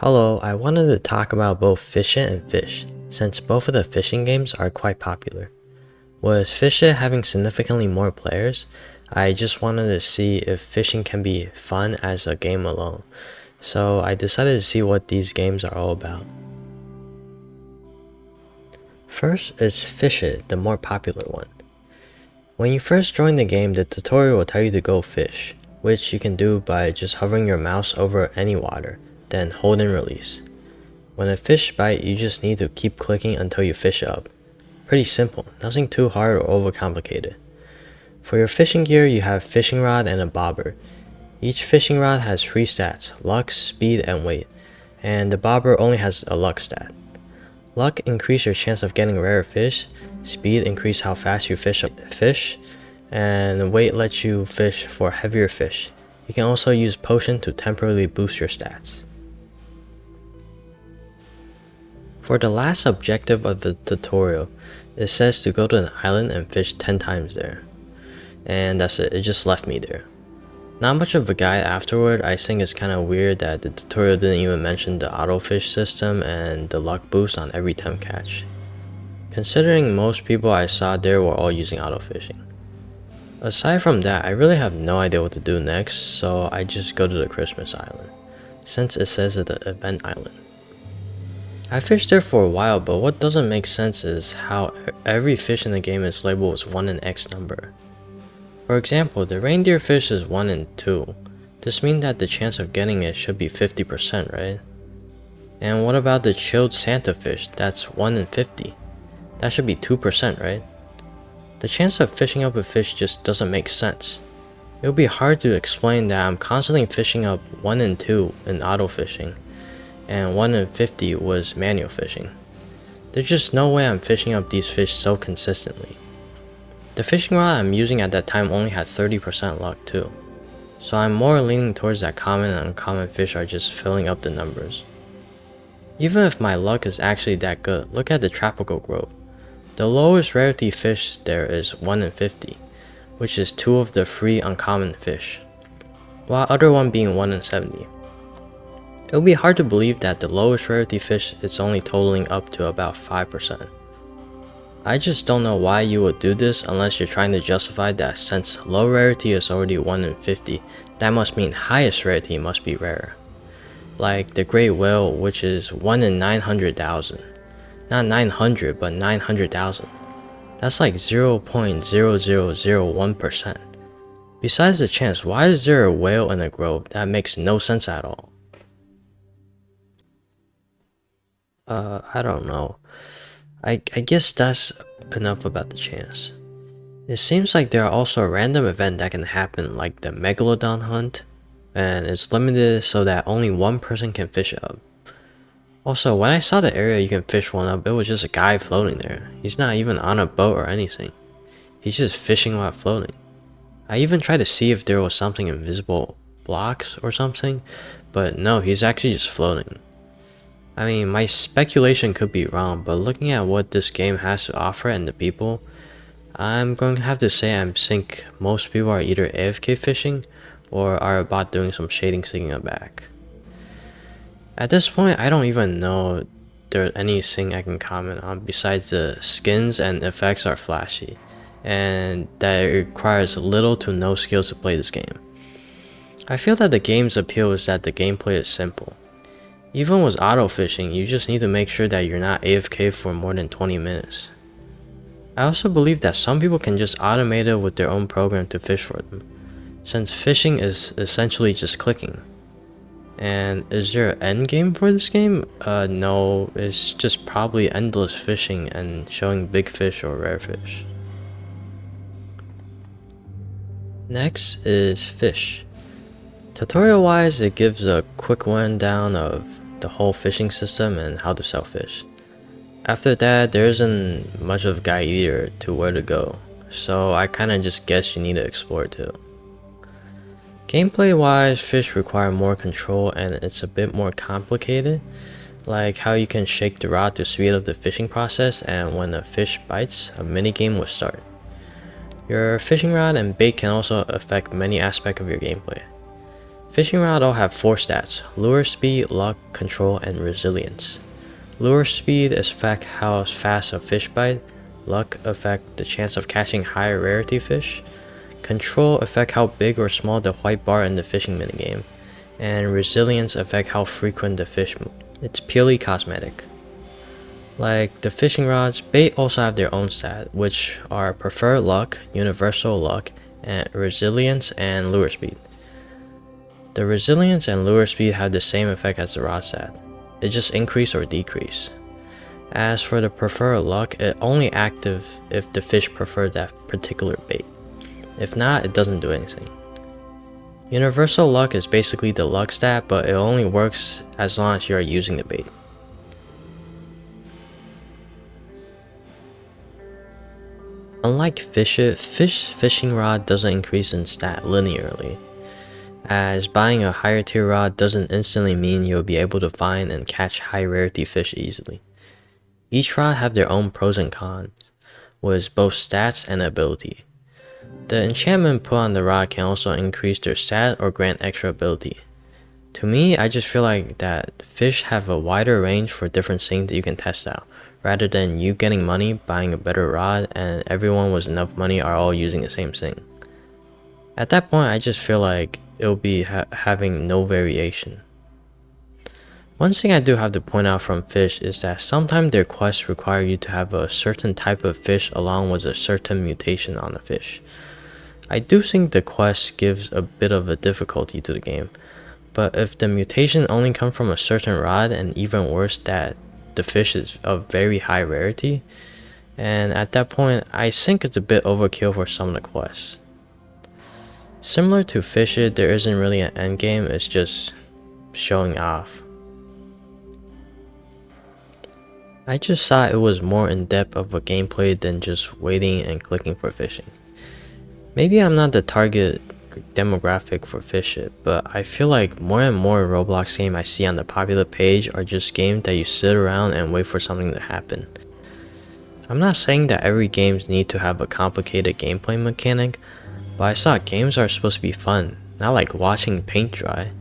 Hello, I wanted to talk about both Fish It and Fish, since both of the fishing games are quite popular. With Fish It having significantly more players, I just wanted to see if fishing can be fun as a game alone, so I decided to see what these games are all about. First is Fish It, the more popular one. When you first join the game, the tutorial will tell you to go fish, which you can do by just hovering your mouse over any water, then hold and release. When a fish bites, you just need to keep clicking until you fish it up. Pretty simple, nothing too hard or overcomplicated. For your fishing gear, you have fishing rod and a bobber. Each fishing rod has 3 stats, luck, speed, and weight, and the bobber only has a luck stat. Luck increases your chance of getting rare fish, speed increases how fast you fish, and weight lets you fish for heavier fish. You can also use potion to temporarily boost your stats. For the last objective of the tutorial, it says to go to an island and fish 10 times there. And that's it just left me there. Not much of a guide afterward. I think it's kinda weird that the tutorial didn't even mention the autofish system and the luck boost on every 10 catch. Considering most people I saw there were all using autofishing. Aside from that, I really have no idea what to do next, so I just go to the Christmas island, since it says it's the event island. I fished there for a while, but what doesn't make sense is how every fish in the game is labeled as 1 and X number. For example, the reindeer fish is 1 and 2. This means that the chance of getting it should be 50%, right? And what about the chilled Santa fish? That's 1 in 50. That should be 2%, right? The chance of fishing up a fish just doesn't make sense. It would be hard to explain that I'm constantly fishing up 1 and 2 in auto fishing, and 1 in 50 was manual fishing. There's just no way I'm fishing up these fish so consistently. The fishing rod I'm using at that time only had 30% luck too, so I'm more leaning towards that common and uncommon fish are just filling up the numbers. Even if my luck is actually that good, look at the tropical grove. The lowest rarity fish there is 1 in 50, which is 2 of the 3 uncommon fish, while other one being 1 in 70. It would be hard to believe that the lowest rarity fish is only totaling up to about 5%. I just don't know why you would do this unless you're trying to justify that since low rarity is already 1 in 50, that must mean highest rarity must be rare. Like the great whale, which is 1 in 900,000. Not 900, but 900,000. That's like 0.0001%. Besides the chance, why is there a whale in a grove? That makes no sense at all. I don't know. I guess that's enough about the chance. It seems like there are also a random event that can happen, like the Megalodon hunt, and it's limited so that only one person can fish it up. Also, when I saw the area you can fish one up, it was just a guy floating there. He's not even on a boat or anything. He's just fishing while floating. I even tried to see if there was something invisible blocks or something, but no, he's actually just floating. I mean, my speculation could be wrong, but looking at what this game has to offer and the people, I'm going to have to say I think most people are either AFK fishing or are about doing some shading singing back. At this point, I don't even know there's anything I can comment on besides the skins and effects are flashy, and that it requires little to no skills to play this game. I feel that the game's appeal is that the gameplay is simple. Even with auto fishing, you just need to make sure that you're not AFK for more than 20 minutes. I also believe that some people can just automate it with their own program to fish for them, since fishing is essentially just clicking. And is there an end game for this game? No, it's just probably endless fishing and showing big fish or rare fish. Next is Fish. Tutorial wise, it gives a quick rundown of the whole fishing system and how to sell fish. After that, there isn't much of a guide either to where to go, so I kinda just guess you need to explore too. Gameplay wise, fish require more control and it's a bit more complicated, like how you can shake the rod to speed up the fishing process, and when a fish bites, a minigame will start. Your fishing rod and bait can also affect many aspects of your gameplay. Fishing rod all have 4 stats: lure speed, luck, control, and resilience. Lure speed affects how fast a fish bite, luck affects the chance of catching higher rarity fish, control affects how big or small the white bar in the fishing minigame, and resilience affects how frequent the fish move. It's purely cosmetic. Like the fishing rods, bait also have their own stat, which are preferred luck, universal luck, and resilience and lure speed. The resilience and lure speed have the same effect as the rod stat. It just increase or decrease. As for the preferred luck, it only active if the fish prefer that particular bait. If not, it doesn't do anything. Universal luck is basically the luck stat, but it only works as long as you are using the bait. Unlike fish fishing rod doesn't increase in stat linearly, as buying a higher tier rod doesn't instantly mean you'll be able to find and catch high rarity fish easily. Each rod have their own pros and cons, with both stats and ability. The enchantment put on the rod can also increase their stat or grant extra ability. To me, I just feel like that fish have a wider range for different things that you can test out, rather than you getting money, buying a better rod, and everyone with enough money are all using the same thing. At that point, I just feel like it'll be having no variation. One thing I do have to point out from fish is that sometimes their quests require you to have a certain type of fish along with a certain mutation on the fish. I do think the quest gives a bit of a difficulty to the game, but if the mutation only comes from a certain rod, and even worse that the fish is of very high rarity, and at that point I think it's a bit overkill for some of the quests. Similar to fish it, there isn't really an endgame, it's just showing off. I just thought it was more in depth of a gameplay than just waiting and clicking for fishing. Maybe I'm not the target demographic for fish it, but I feel like more and more Roblox games I see on the popular page are just games that you sit around and wait for something to happen. I'm not saying that every game needs to have a complicated gameplay mechanic, but I thought games are supposed to be fun, not like watching paint dry.